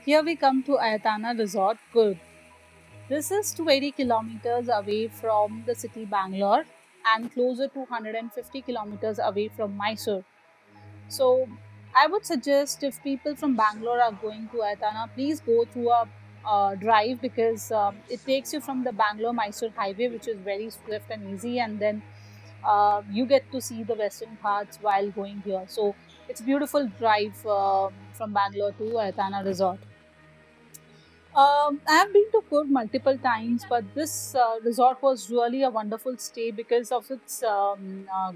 Here we come to Ayatana Resort Kurg. This is 280 kilometers away from the city Bangalore and closer to 150 kilometers away from Mysore. So, I would suggest if people from Bangalore are going to Ayatana, please go through a drive because it takes you from the Bangalore Mysore highway, which is very swift and easy, and then you get to see the Western Ghats while going here. So, it's a beautiful drive from Bangalore to Ayatana Resort. I have been to Coorg multiple times, but this resort was really a wonderful stay because of its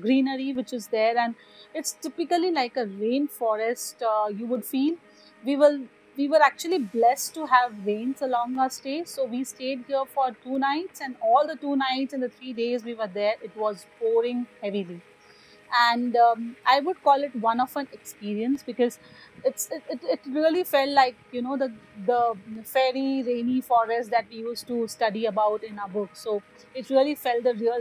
greenery, which is there, and it's typically like a rainforest. You would feel we will we were actually blessed to have rains along our stay, so we stayed here for 2 nights, and all the 2 nights and the 3 days we were there, it was pouring heavily, and I would call it one of an experience because it really felt like the fairy rainy forest that we used to study about in our books. So it really felt the real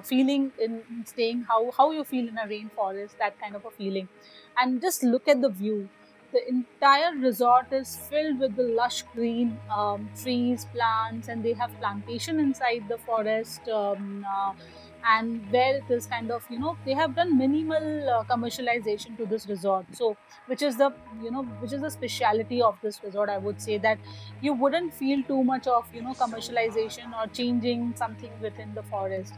feeling in staying, how you feel in a rainforest, that kind of a feeling. And just look at the view. The entire resort is filled with the lush green trees, plants, and they have plantation inside the forest. And where it is kind of, they have done minimal commercialization to this resort. So which is the speciality of this resort, I would say, that you wouldn't feel too much of commercialization or changing something within the forest.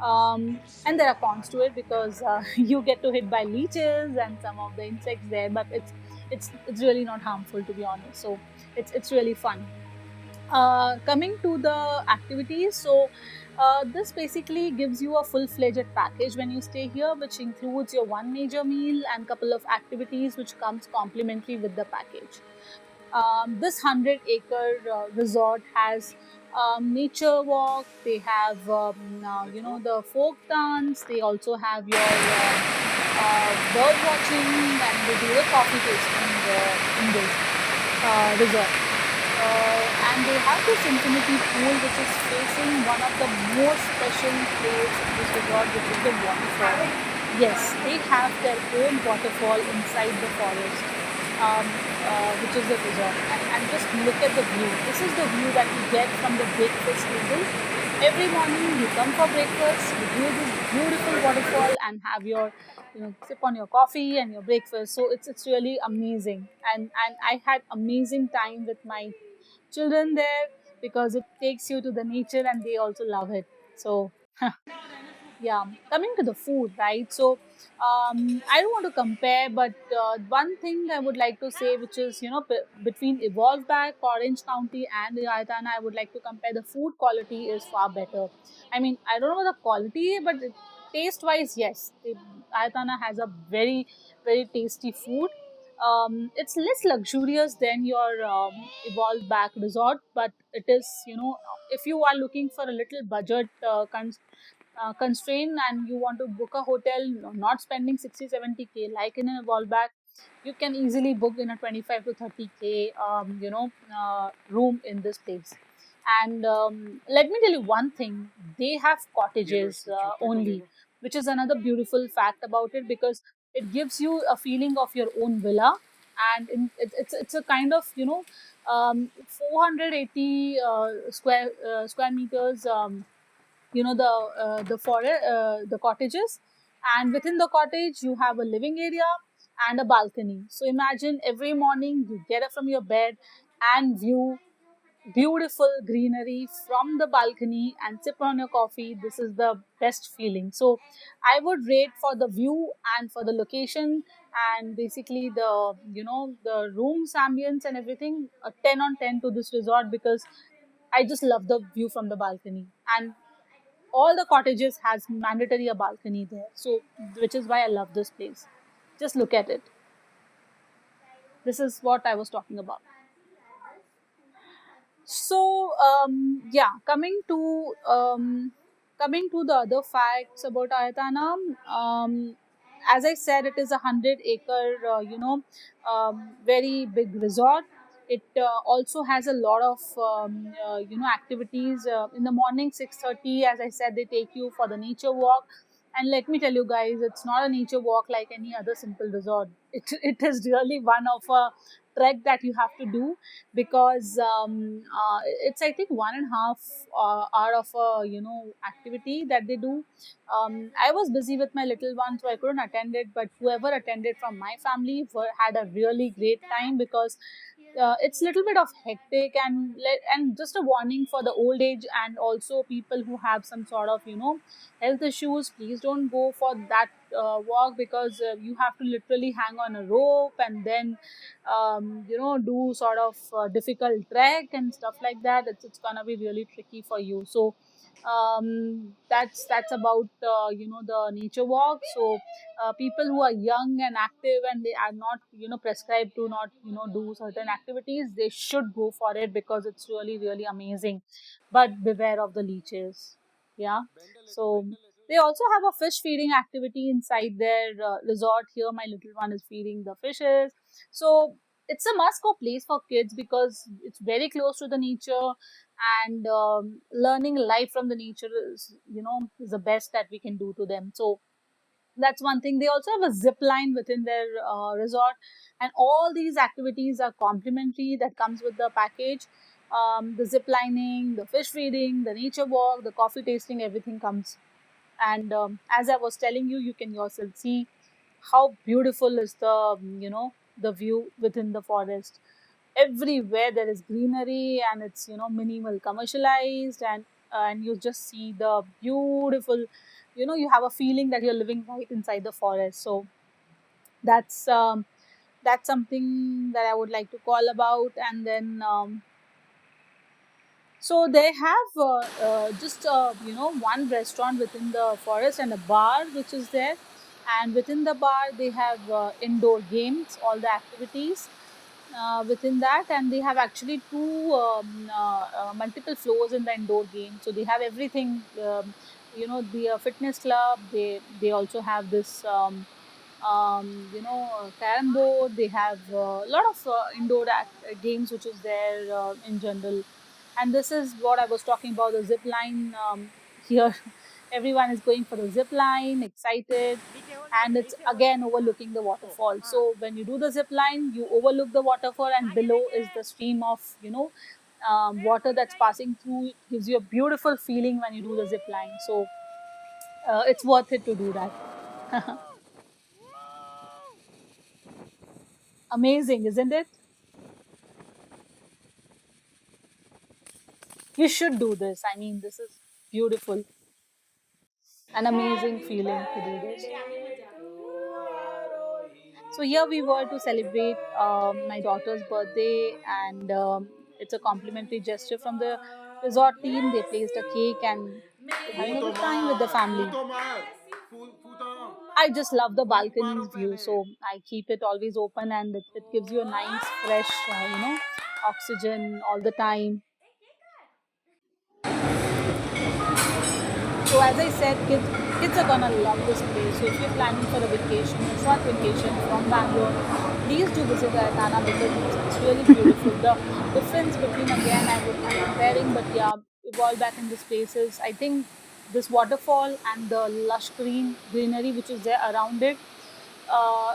And there are cons to it because you get to hit by leeches and some of the insects there, but it's really not harmful, to be honest. So it's really fun. Coming to the activities, so this basically gives you a full-fledged package when you stay here, which includes your one major meal and couple of activities which comes complimentary with the package. This 100-acre resort has nature walk. They have the folk dance. They also have your bird watching, and they do the coffee tasting in this resort. And they have this infinity pool which is facing one of the most special places in this resort, which is the waterfall. Yes, they have their own waterfall inside the forest, which is the resort. And just look at the view. This is the view that you get from the breakfast table. Every morning you come for breakfast, you view this beautiful waterfall and have your, sip on your coffee and your breakfast. So it's really amazing. And I had amazing time with my children there because it takes you to the nature and they also love it. So yeah, coming to the food, right? So I don't want to compare, but one thing I would like to say, which is, between Evolve Back, Orange County, and Ayatana, I would like to compare. The food quality is far better. I mean, I don't know the quality, but taste wise, yes, Ayatana has a very very tasty food. It's less luxurious than your Evolve Back resort, but it is, if you are looking for a little budget constraint and you want to book a hotel, not spending 60-70K like in a Wallback, you can easily book in a 25 to 30K room in this place. And let me tell you one thing, they have cottages only, which is another beautiful fact about it because it gives you a feeling of your own villa. And it's a kind of 480 square meters, the cottages, and within the cottage you have a living area and a balcony. So imagine every morning you get up from your bed and view beautiful greenery from the balcony and sip on your coffee. This is the best feeling. So I would rate for the view and for the location and basically the rooms ambience and everything, a 10 on 10 to this resort because I just love the view from the balcony. And all the cottages has mandatory a balcony there, so which is why I love this place. Just look at it. This is what I was talking about. So yeah, coming to the other facts about Ayatana. As I said, it is a 100-acre very big resort. It also has a lot of activities in the morning. 6:30, as I said, they take you for the nature walk. And let me tell you guys, it's not a nature walk like any other simple resort. It is really one of a trek that you have to do, because it's, I think, 1.5 hour of a activity that they do. I was busy with my little one, so I couldn't attend it. But whoever attended from my family had a really great time, because it's a little bit of hectic, and just a warning for the old age and also people who have some sort of health issues. Please don't go for that walk, because you have to literally hang on a rope and then do sort of difficult trek and stuff like that. It's gonna be really tricky for you. So that's about the nature walk. So people who are young and active and they are not prescribed to not do certain activities, they should go for it, because it's really really amazing. But beware of the leeches. Yeah. So they also have a fish feeding activity inside their resort. Here my little one is feeding the fishes. So it's a must go place for kids, because it's very close to the nature, and learning life from the nature is the best that we can do to them. So that's one thing. They also have a zip line within their resort, and all these activities are complimentary, that comes with the package. The zip lining, the fish feeding, the nature walk, the coffee tasting, everything comes. And as I was telling you, you can yourself see how beautiful is the the view within the forest. Everywhere there is greenery, and it's minimal commercialized, and you just see the beautiful, you have a feeling that you're living right inside the forest. So that's that's something that I would like to call about. And then so they have just one restaurant within the forest and a bar which is there. And within the bar they have indoor games, all the activities within that. And they have actually two multiple floors in the indoor game. So they have everything. The fitness club. They also have this. Carom board. They have a lot of indoor games which is there in general. And this is what I was talking about, the zip line. Here everyone is going for the zip line, excited, and it's again overlooking the waterfall. So when you do the zip line, you overlook the waterfall, and below is the stream of water that's passing through. It gives you a beautiful feeling when you do the zip line. So it's worth it to do that. Amazing, isn't it? You should do this. I mean, this is beautiful, an amazing feeling to do this. So here we were to celebrate my daughter's birthday, and it's a complimentary gesture from the resort team. They placed a cake, and we're having a good time with the family. I just love the balcony's view, so I keep it always open, and it gives you a nice, fresh, oxygen all the time. So as I said, kids are gonna love this place. So if you're planning for a vacation, a short vacation from Bangalore, please do visit Ayatana, because it's really beautiful. The difference between, again, I'm comparing, but yeah, evolve back in these places. I think this waterfall and the lush greenery which is there around it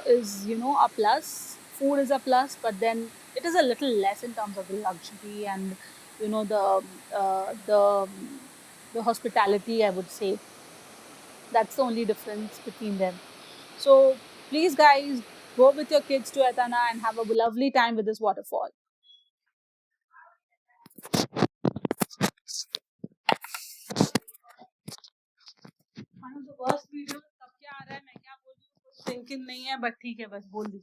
is a plus. Food is a plus, but then it is a little less in terms of the luxury and you know the uh, the the hospitality, I would say. That's the only difference between them. So please, guys, go with your kids to Etana and have a lovely time with this waterfall. First video तब क्या आ रहा है मैं क्या बोल रही हूँ कुछ सिंक इन नहीं है बट ठीक है बस बोल दी